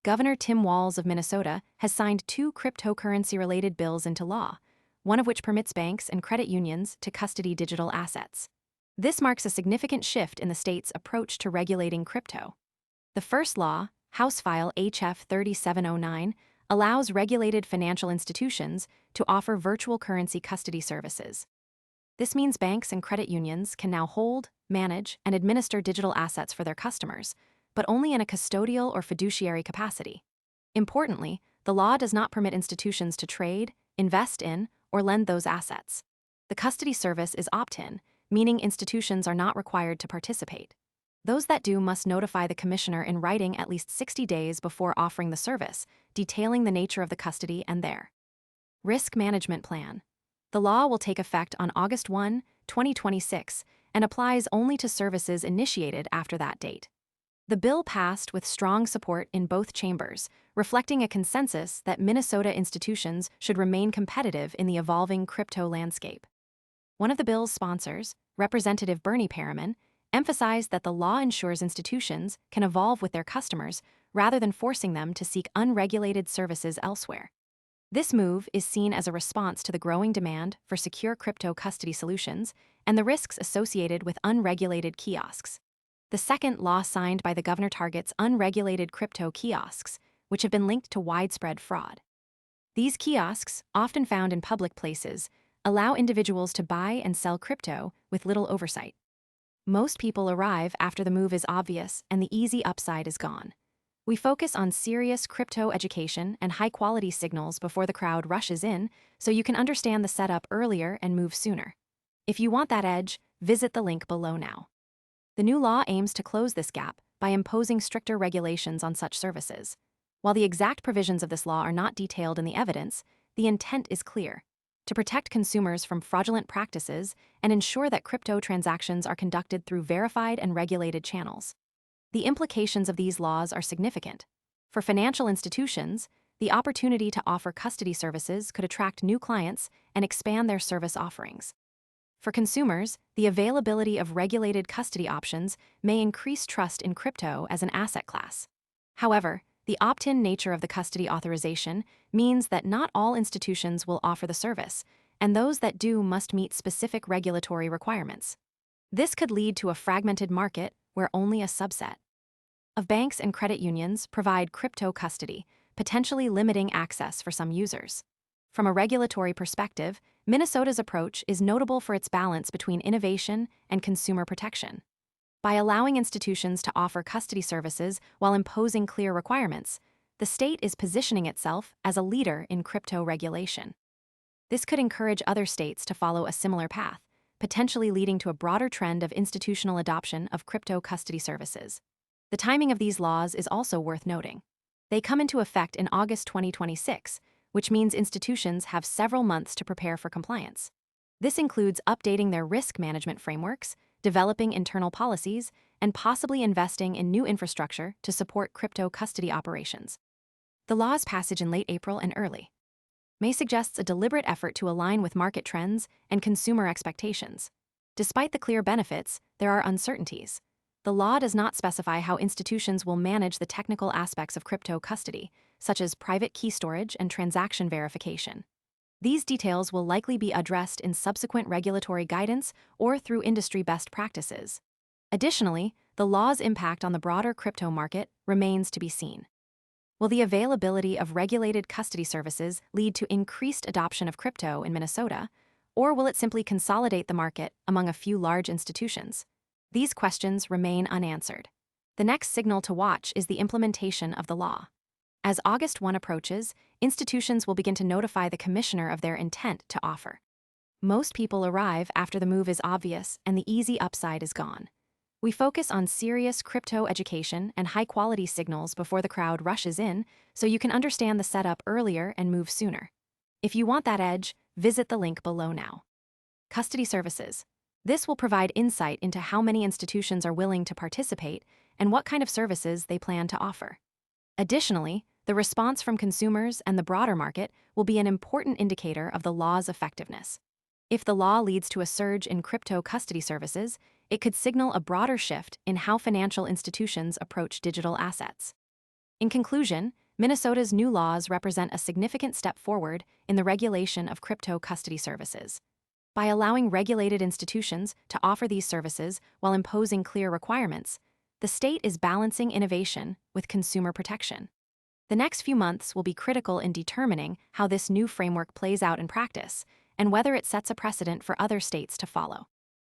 Governor Tim Walz of Minnesota has signed two cryptocurrency-related bills into law, one of which permits banks and credit unions to custody digital assets. This marks a significant shift in the state's approach to regulating crypto. The first law, House File HF 3709, allows regulated financial institutions to offer virtual currency custody services. This means banks and credit unions can now hold, manage, and administer digital assets for their customers, but only in a custodial or fiduciary capacity. Importantly, the law does not permit institutions to trade, invest in, or lend those assets. The custody service is opt-in, meaning institutions are not required to participate. Those that do must notify the commissioner in writing at least 60 days before offering the service, detailing the nature of the custody and their risk management plan. The law will take effect on August 1, 2026, and applies only to services initiated after that date. The bill passed with strong support in both chambers, reflecting a consensus that Minnesota institutions should remain competitive in the evolving crypto landscape. One of the bill's sponsors, Representative Bernie Perriman, emphasized that the law ensures institutions can evolve with their customers rather than forcing them to seek unregulated services elsewhere. This move is seen as a response to the growing demand for secure crypto custody solutions and the risks associated with unregulated kiosks. The second law signed by the governor targets unregulated crypto kiosks, which have been linked to widespread fraud. These kiosks, often found in public places, allow individuals to buy and sell crypto with little oversight. Most people arrive after the move is obvious and the easy upside is gone. We focus on serious crypto education and high-quality signals before the crowd rushes in, so you can understand the setup earlier and move sooner. If you want that edge, visit the link below now. The new law aims to close this gap by imposing stricter regulations on such services. While the exact provisions of this law are not detailed in the evidence, the intent is clear: to protect consumers from fraudulent practices and ensure that crypto transactions are conducted through verified and regulated channels. The implications of these laws are significant. For financial institutions, the opportunity to offer custody services could attract new clients and expand their service offerings. For consumers, the availability of regulated custody options may increase trust in crypto as an asset class. However, the opt-in nature of the custody authorization means that not all institutions will offer the service, and those that do must meet specific regulatory requirements. This could lead to a fragmented market where only a subset of banks and credit unions provide crypto custody, potentially limiting access for some users. From a regulatory perspective, Minnesota's approach is notable for its balance between innovation and consumer protection. By allowing institutions to offer custody services while imposing clear requirements, the state is positioning itself as a leader in crypto regulation. This could encourage other states to follow a similar path, potentially leading to a broader trend of institutional adoption of crypto custody services. The timing of these laws is also worth noting. They come into effect in August 2026, which means institutions have several months to prepare for compliance. This includes updating their risk management frameworks, developing internal policies, and possibly investing in new infrastructure to support crypto custody operations. The law's passage in late April and early May suggests a deliberate effort to align with market trends and consumer expectations. Despite the clear benefits, there are uncertainties. The law does not specify how institutions will manage the technical aspects of crypto custody, such as private key storage and transaction verification. These details will likely be addressed in subsequent regulatory guidance or through industry best practices. Additionally, the law's impact on the broader crypto market remains to be seen. Will the availability of regulated custody services lead to increased adoption of crypto in Minnesota, or will it simply consolidate the market among a few large institutions? These questions remain unanswered. The next signal to watch is the implementation of the law. As August 1 approaches, institutions will begin to notify the commissioner of their intent to offer. Most people arrive after the move is obvious and the easy upside is gone. We focus on serious crypto education and high-quality signals before the crowd rushes in, so you can understand the setup earlier and move sooner. If you want that edge, visit the link below now. Custody services. This will provide insight into how many institutions are willing to participate and what kind of services they plan to offer. Additionally, the response from consumers and the broader market will be an important indicator of the law's effectiveness. If the law leads to a surge in crypto custody services, it could signal a broader shift in how financial institutions approach digital assets. In conclusion, Minnesota's new laws represent a significant step forward in the regulation of crypto custody services. By allowing regulated institutions to offer these services while imposing clear requirements, the state is balancing innovation with consumer protection. The next few months will be critical in determining how this new framework plays out in practice and whether it sets a precedent for other states to follow.